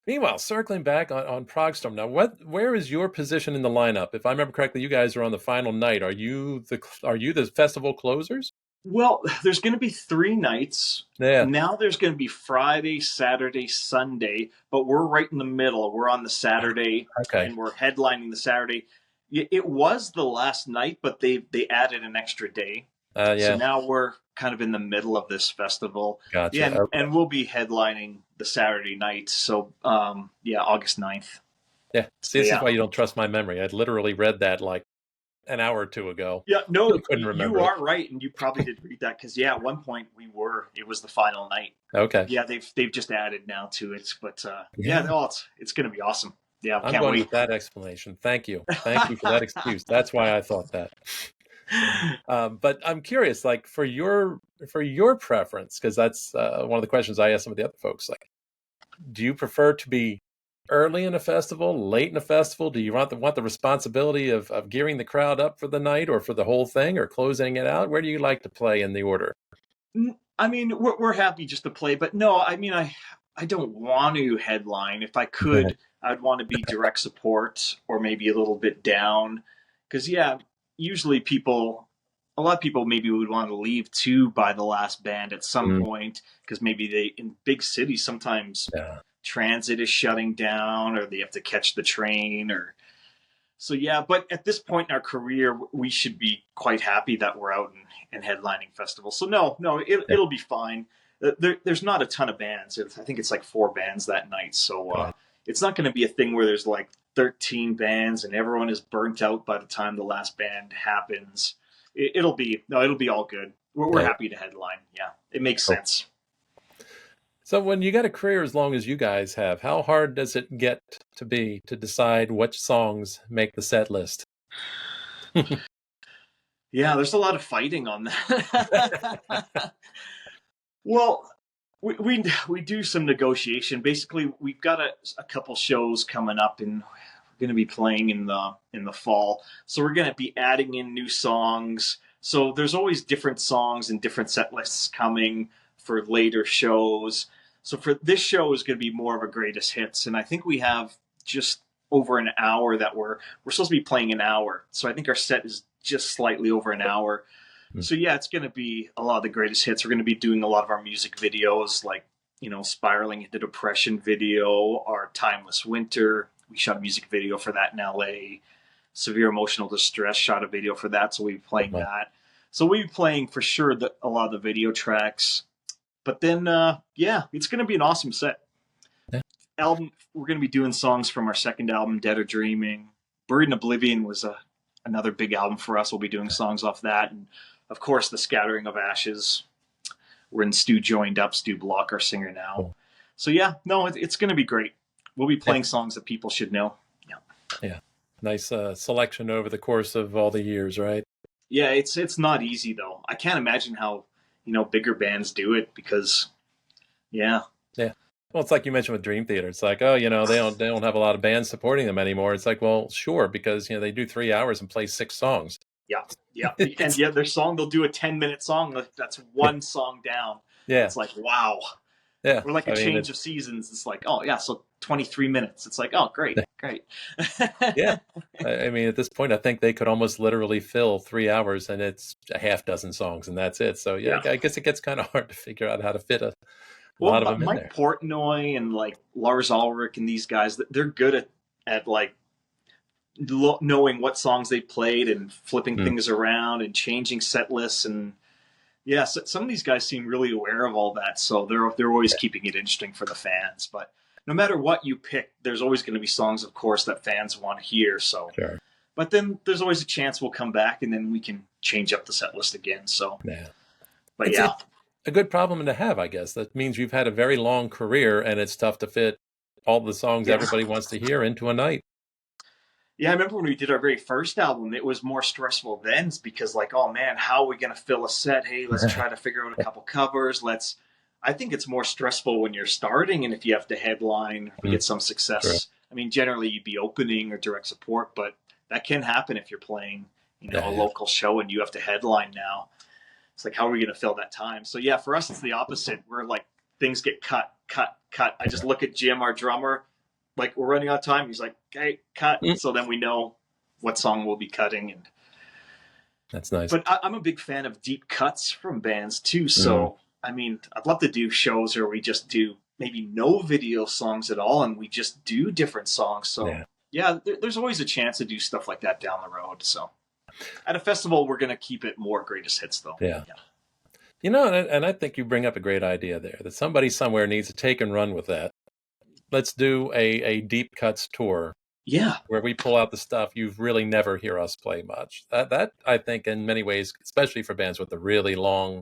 [SPEAKER 1] meanwhile, circling back on Progstorm now, where is your position in the lineup? If I remember correctly, you guys are on the final night. Are you the festival closers?
[SPEAKER 2] Well, there's going to be 3 nights.
[SPEAKER 1] Yeah.
[SPEAKER 2] Now there's going to be Friday, Saturday, Sunday, but we're right in the middle. We're on the Saturday
[SPEAKER 1] Okay.
[SPEAKER 2] and we're headlining the Saturday. It was the last night, but they added an extra day. So
[SPEAKER 1] Yeah.
[SPEAKER 2] now we're kind of in the middle of this festival. Yeah,
[SPEAKER 1] Gotcha.
[SPEAKER 2] and we'll be headlining the Saturday night. So yeah, August 9th.
[SPEAKER 1] Yeah.
[SPEAKER 2] So
[SPEAKER 1] See, this is
[SPEAKER 2] yeah.
[SPEAKER 1] why you don't trust my memory. I'd literally read that like an hour or two ago.
[SPEAKER 2] Yeah,
[SPEAKER 1] Still
[SPEAKER 2] no,
[SPEAKER 1] couldn't
[SPEAKER 2] you
[SPEAKER 1] remember it.
[SPEAKER 2] are right, and you probably did read that because yeah, at one point it was the final night.
[SPEAKER 1] Okay.
[SPEAKER 2] Yeah, they've just added now to it, but yeah,
[SPEAKER 1] Yeah.
[SPEAKER 2] no, it's going to be awesome. Yeah,
[SPEAKER 1] I'm
[SPEAKER 2] can't
[SPEAKER 1] going
[SPEAKER 2] wait.
[SPEAKER 1] with that explanation. Thank you. Thank you for that excuse. That's why I thought that. But I'm curious, like for your preference, because that's one of the questions I asked some of the other folks. Like, do you prefer to be early in a festival, late in a festival? Do you want the responsibility of gearing the crowd up for the night, or for the whole thing, or closing it out? Where do you like to play in the order?
[SPEAKER 2] I mean, we're happy just to play, but no, I mean, I don't want to headline. If I could, I'd want to be direct support or maybe a little bit down, because yeah, usually a lot of people maybe would want to leave too by the last band at some
[SPEAKER 1] Mm,
[SPEAKER 2] point because maybe they in big cities sometimes
[SPEAKER 1] yeah.
[SPEAKER 2] transit is shutting down or they have to catch the train or so yeah, but at this point in our career, we should be quite happy that we're out and headlining festivals. So no,
[SPEAKER 1] Yeah.
[SPEAKER 2] it'll be fine. There's not a ton of bands. I think it's like 4 bands that night. So
[SPEAKER 1] Right.
[SPEAKER 2] it's not going to be a thing where there's like 13 bands and everyone is burnt out by the time the last band happens. It'll be all good. We're
[SPEAKER 1] Yeah.
[SPEAKER 2] happy to headline. Yeah, it makes
[SPEAKER 1] Cool.
[SPEAKER 2] sense.
[SPEAKER 1] So when you got a career as long as you guys have, how hard does it get to be to decide which songs make the set list?
[SPEAKER 2] Yeah, there's a lot of fighting on that. Well, we do some negotiation. Basically, we've got a couple shows coming up, and we're going to be playing in the fall. So we're going to be adding in new songs. So there's always different songs and different set lists coming for later shows. So for this show is going to be more of a greatest hits, and I think we have just over an hour that we're supposed to be playing an hour. So I think our set is just slightly over an hour.
[SPEAKER 1] Mm.
[SPEAKER 2] So yeah, it's going to be a lot of the greatest hits. We're going to be doing a lot of our music videos, like spiraling into depression video, our timeless winter. We shot a music video for that in LA. Severe emotional distress shot a video for that, so we'll be playing
[SPEAKER 1] Wow.
[SPEAKER 2] that. So we'll be playing for sure a lot of the video tracks. But then, yeah, it's going to be an awesome set.
[SPEAKER 1] Yeah.
[SPEAKER 2] Album, we're going to be doing songs from our second album, Dead or Dreaming. Buried in Oblivion was another big album for us. We'll be doing songs off that, and of course, The Scattering of Ashes. We're in Stu joined up, Stu Block, our singer now.
[SPEAKER 1] Cool.
[SPEAKER 2] So yeah, no, it's going to be great. We'll be playing
[SPEAKER 1] Yeah.
[SPEAKER 2] songs that people should know. Yeah,
[SPEAKER 1] Yeah. Nice selection over the course of all the years, right?
[SPEAKER 2] yeah, it's not easy though. I can't imagine how bigger bands do it because yeah,
[SPEAKER 1] Yeah. Well, it's like you mentioned with Dream Theater. It's like, oh, they don't have a lot of bands supporting them anymore. It's like, well, sure, because they do 3 hours and play 6 songs.
[SPEAKER 2] yeah, and yeah, their song they'll do a 10-minute song that's one song down.
[SPEAKER 1] Yeah.
[SPEAKER 2] It's like wow.
[SPEAKER 1] Yeah.
[SPEAKER 2] Or like a change of seasons. It's like, oh yeah, so 23 minutes. It's like, oh great.
[SPEAKER 1] Yeah. I mean, at this point, I think they could almost literally fill 3 hours, and it's a half dozen songs, and that's it. So yeah,
[SPEAKER 2] Yeah.
[SPEAKER 1] I guess it gets kind of hard to figure out how to fit a
[SPEAKER 2] Well,
[SPEAKER 1] lot of them in
[SPEAKER 2] Mike
[SPEAKER 1] there.
[SPEAKER 2] Portnoy and like Lars Ulrich and these guys, they're good at like knowing what songs they played and flipping things around and changing set lists and yeah, so some of these guys seem really aware of all that, so they're always keeping it interesting for the fans. But no matter what you pick, there's always going to be songs, of course, that fans want to hear. So,
[SPEAKER 1] Sure.
[SPEAKER 2] but then there's always a chance we'll come back and then we can change up the set list again. So,
[SPEAKER 1] Yeah.
[SPEAKER 2] but
[SPEAKER 1] It's
[SPEAKER 2] yeah.
[SPEAKER 1] a good problem to have, I guess. That means you've had a very long career, and it's tough to fit all the songs
[SPEAKER 2] Yeah.
[SPEAKER 1] everybody wants to hear into a night.
[SPEAKER 2] Yeah, I remember when we did our very first album, it was more stressful then because, like, oh man, how are we going to fill a set? Hey, let's try to figure out a couple covers. I think it's more stressful when you're starting and if you have to headline, if you get some success.
[SPEAKER 1] True.
[SPEAKER 2] I mean, generally you'd be opening or direct support, but that can happen if you're playing, a local show and you have to headline now. It's like, how are we going to fill that time? So yeah, for us, it's the opposite. We're like, things get cut. I just look at Jim, our drummer, like, we're running out of time. He's like, okay, cut. So then we know what song we'll be cutting. And
[SPEAKER 1] that's nice.
[SPEAKER 2] But I'm a big fan of deep cuts from bands too. So, I mean, I'd love to do shows where we just do maybe no video songs at all and we just do different songs. So, yeah there's always a chance to do stuff like that down the road. So, at a festival, we're going to keep it more greatest hits, though.
[SPEAKER 1] Yeah. And I think you bring up a great idea there, that somebody somewhere needs to take and run with that. Let's do a deep cuts tour.
[SPEAKER 2] Yeah.
[SPEAKER 1] Where we pull out the stuff you really never hear us play much. That I think in many ways, especially for bands with the really long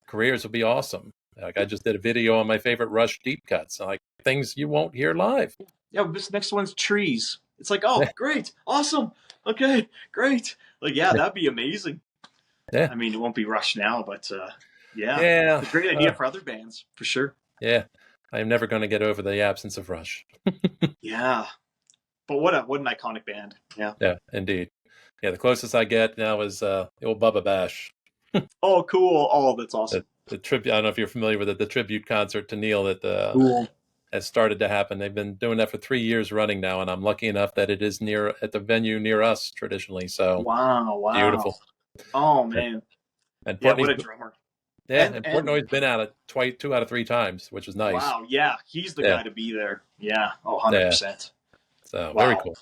[SPEAKER 1] careers, would be awesome. Like I just did a video on my favorite Rush deep cuts, like things you won't hear live.
[SPEAKER 2] Yeah, this next one's Trees. It's like, oh, great, awesome, okay, great. Like, yeah, that'd be amazing. Yeah. I mean, it won't be Rush now, but it's a great idea for other bands, for sure.
[SPEAKER 1] Yeah. I'm never going to get over the absence of Rush.
[SPEAKER 2] Yeah. But what an iconic band. Yeah.
[SPEAKER 1] Yeah, indeed. Yeah, the closest I get now is the old Bubba Bash.
[SPEAKER 2] Oh, cool. Oh, that's awesome.
[SPEAKER 1] The tribute, I don't know if you're familiar with it, the tribute concert to Neil that
[SPEAKER 2] cool.
[SPEAKER 1] has started to happen. They've been doing that for 3 years running now, and I'm lucky enough that it is at the venue near us traditionally. So
[SPEAKER 2] wow.
[SPEAKER 1] Beautiful.
[SPEAKER 2] Oh, man.
[SPEAKER 1] And
[SPEAKER 2] what a drummer.
[SPEAKER 1] Yeah, and Portnoy's been at it 2 out of 3 times, which is nice.
[SPEAKER 2] Wow, yeah. He's the guy to be there. Yeah, 100%.
[SPEAKER 1] So, very cool.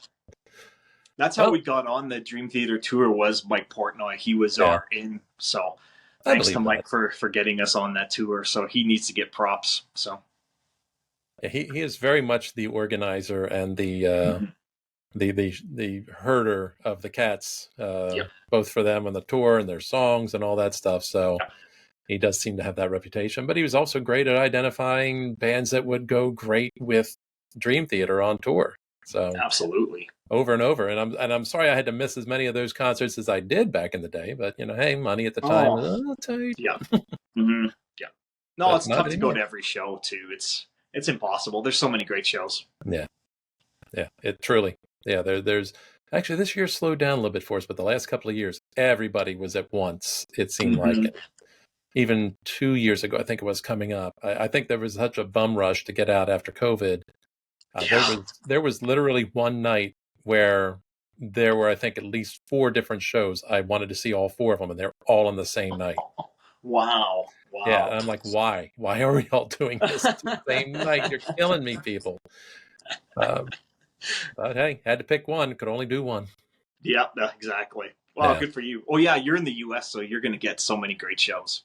[SPEAKER 2] That's how we got on the Dream Theater tour was Mike Portnoy. He was our in. So, thanks to Mike for getting us on that tour. So, he needs to get props. So,
[SPEAKER 1] yeah, he is very much the organizer and the herder of the cats, both for them on the tour and their songs and all that stuff. So he does seem to have that reputation, but he was also great at identifying bands that would go great with Dream Theater on tour. So
[SPEAKER 2] absolutely,
[SPEAKER 1] over and over. And I'm sorry I had to miss as many of those concerts as I did back in the day, but hey, money at the time was tight.
[SPEAKER 2] Yeah. Mm-hmm. Yeah. No, but it's tough to go to every show too. It's impossible. There's so many great shows.
[SPEAKER 1] Yeah. Yeah. It truly. Yeah. There's actually this year slowed down a little bit for us, but the last couple of years, everybody was at once. It seemed like it. Even 2 years ago, I think it was coming up. I think there was such a bum rush to get out after COVID. There was literally one night where there were, I think, at least 4 different shows. I wanted to see all 4 of them, and they're all on the same night.
[SPEAKER 2] Wow.
[SPEAKER 1] Yeah, and I'm like, why? Why are we all doing this the same night? You're killing me, people. But hey, had to pick one. Could only do one.
[SPEAKER 2] Yeah, exactly. Wow, good for you. Oh, yeah, you're in the U.S., so you're going to get so many great shows.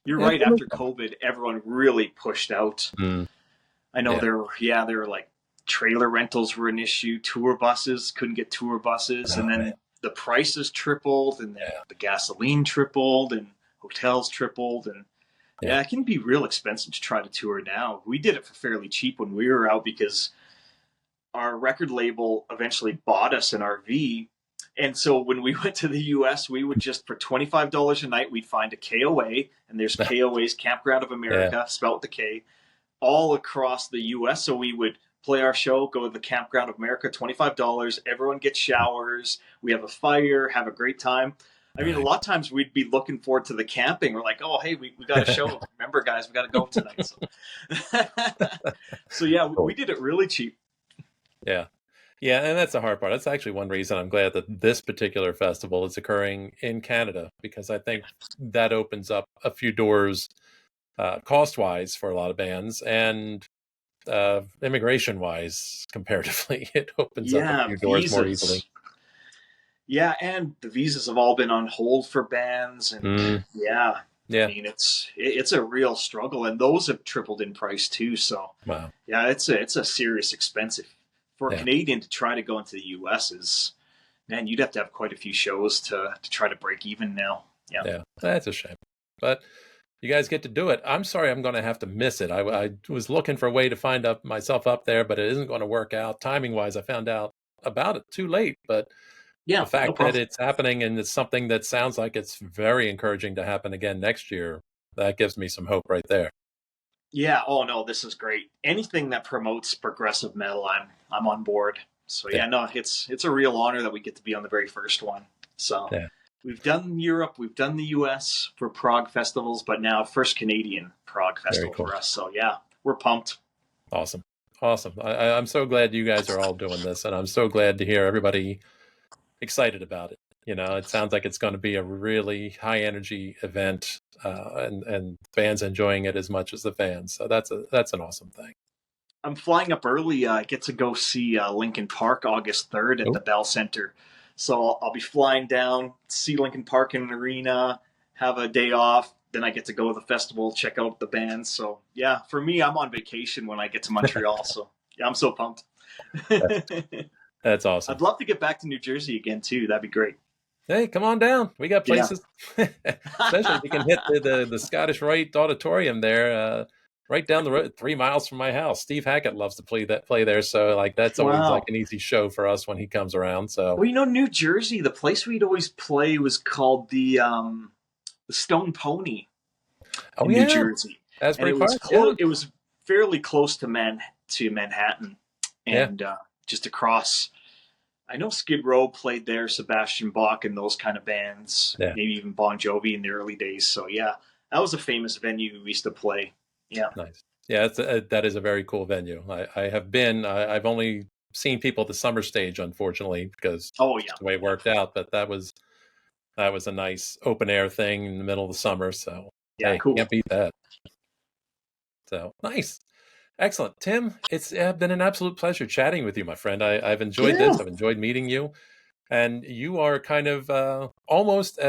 [SPEAKER 2] You're right. After COVID, everyone really pushed out. I know there were like trailer rentals were an issue. Tour buses, couldn't get tour buses. And then the prices tripled and the gasoline tripled and hotels tripled. And it can be real expensive to try to tour now. We did it for fairly cheap when we were out because our record label eventually bought us an RV. And so when we went to the U.S., we would just, for $25 a night, we'd find a KOA, and there's KOA's Campground of America, spelled with the K, all across the U.S. So we would play our show, go to the Campground of America, $25. Everyone gets showers. We have a fire, have a great time. I mean, a lot of times we'd be looking forward to the camping. We're like, oh, hey, we got a show. Remember, guys, we got to go tonight. So we did it really cheap.
[SPEAKER 1] Yeah. Yeah, and that's the hard part. That's actually one reason I'm glad that this particular festival is occurring in Canada, because I think that opens up a few doors cost-wise for a lot of bands, and immigration-wise, comparatively, it opens up a few doors more easily.
[SPEAKER 2] Yeah, and the visas have all been on hold for bands, and I mean, it's a real struggle, and those have tripled in price too. So, it's a serious expense. For a Canadian to try to go into the U.S. Man, you'd have to have quite a few shows to try to break even now. Yeah.
[SPEAKER 1] Yeah, that's a shame. But you guys get to do it. I'm sorry I'm going to have to miss it. I was looking for a way to find myself up there, but it isn't going to work out. Timing-wise, I found out about it too late. But the
[SPEAKER 2] Yeah, no
[SPEAKER 1] fact that
[SPEAKER 2] problem.
[SPEAKER 1] it's happening and it's something that sounds like it's very encouraging to happen again next year, that gives me some hope right there.
[SPEAKER 2] Yeah. Oh no, this is great. Anything that promotes progressive metal, I'm on board. So yeah,
[SPEAKER 1] Yeah.
[SPEAKER 2] no, it's a real honor that we get to be on the very first one. So
[SPEAKER 1] Yeah.
[SPEAKER 2] we've done Europe, we've done the US for prog festivals, but now first Canadian prog
[SPEAKER 1] Very
[SPEAKER 2] festival
[SPEAKER 1] cool.
[SPEAKER 2] for us. So yeah, we're pumped.
[SPEAKER 1] Awesome. Awesome. I'm so glad you guys are all doing this, and I'm so glad to hear everybody excited about it. It sounds like it's going to be a really high energy event, and fans enjoying it as much as the fans. So that's an awesome thing.
[SPEAKER 2] I'm flying up early. I get to go see Lincoln Park August 3rd at
[SPEAKER 1] Oh,
[SPEAKER 2] the Bell Center. So I'll be flying down, see Lincoln Park in an arena, have a day off. Then I get to go to the festival, check out the bands. So yeah, for me, I'm on vacation when I get to Montreal. So yeah, I'm so pumped.
[SPEAKER 1] that's awesome.
[SPEAKER 2] I'd love to get back to New Jersey again too. That'd be great.
[SPEAKER 1] Hey, come on down. We got
[SPEAKER 2] Yeah.
[SPEAKER 1] places, especially if you can hit the Scottish Rite Auditorium there, right down the road, 3 miles from my house. Steve Hackett loves to play there, so like that's always like
[SPEAKER 2] Wow.
[SPEAKER 1] an easy show for us when he comes around. So
[SPEAKER 2] Well, New Jersey, the place we'd always play was called the Stone Pony
[SPEAKER 1] oh
[SPEAKER 2] in New
[SPEAKER 1] yeah,
[SPEAKER 2] Jersey, and
[SPEAKER 1] Asbury
[SPEAKER 2] it was
[SPEAKER 1] Park, yeah,
[SPEAKER 2] It was fairly close to Manhattan,
[SPEAKER 1] yeah,
[SPEAKER 2] and just across. I know Skid Row played there, Sebastian Bach, and those kind of bands.
[SPEAKER 1] yeah.
[SPEAKER 2] Maybe even Bon Jovi in the early days. So yeah, that was a famous venue we used to play. Yeah.
[SPEAKER 1] Nice. Yeah, that is a very cool venue. I have been. I've only seen people at the summer stage, unfortunately, because
[SPEAKER 2] Oh
[SPEAKER 1] just
[SPEAKER 2] yeah.
[SPEAKER 1] the way it worked out. But that was a nice open air thing in the middle of the summer. So
[SPEAKER 2] Yeah.
[SPEAKER 1] hey,
[SPEAKER 2] Cool.
[SPEAKER 1] can't beat that. So nice. Excellent. Tim, it's been an absolute pleasure chatting with you, my friend. I've enjoyed
[SPEAKER 2] Yeah.
[SPEAKER 1] this. I've enjoyed meeting you. And you are kind of almost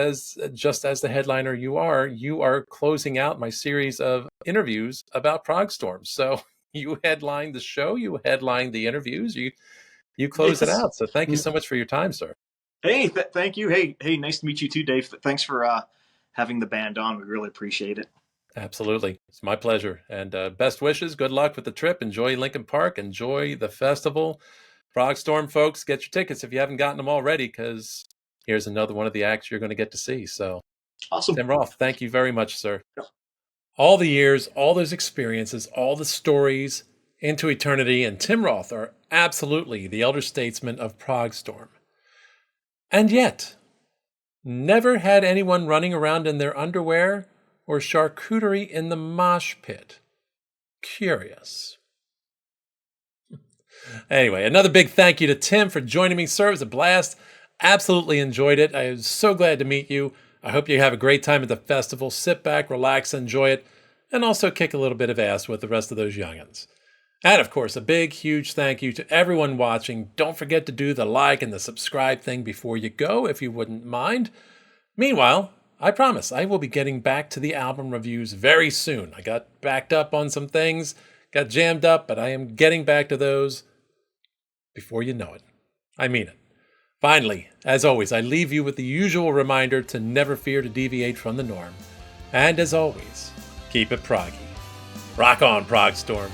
[SPEAKER 1] just as the headliner you are closing out my series of interviews about Progstorm. So you headlined the show, you headlined the interviews, you close it
[SPEAKER 2] Yes.
[SPEAKER 1] out. So thank you so much for your time, sir.
[SPEAKER 2] Hey, thank you. Hey, nice to meet you too, Dave. Thanks for having the band on. We really appreciate it.
[SPEAKER 1] Absolutely. It's my pleasure. And best wishes. Good luck with the trip. Enjoy Lincoln Park. Enjoy the festival. Progstorm, folks, get your tickets if you haven't gotten them already, because here's another one of the acts you're going to get to see. So,
[SPEAKER 2] Awesome.
[SPEAKER 1] Tim Roth, thank you very much, sir.
[SPEAKER 2] Yeah.
[SPEAKER 1] All the years, all those experiences, all the stories into eternity, and Tim Roth are absolutely the elder statesman of Progstorm. And yet, never had anyone running around in their underwear or charcuterie in the mosh pit. Curious. Anyway, another big thank you to Tim for joining me, sir. It was a blast. Absolutely enjoyed it. I was so glad to meet you. I hope you have a great time at the festival. Sit back, relax, enjoy it, and also kick a little bit of ass with the rest of those youngins. And of course, a big, huge thank you to everyone watching. Don't forget to do the like and the subscribe thing before you go, if you wouldn't mind. Meanwhile, I promise I will be getting back to the album reviews very soon. I got backed up on some things, got jammed up, but I am getting back to those before you know it. I mean it. Finally, as always, I leave you with the usual reminder to never fear to deviate from the norm. And as always, keep it proggy. Rock on, Progstorm.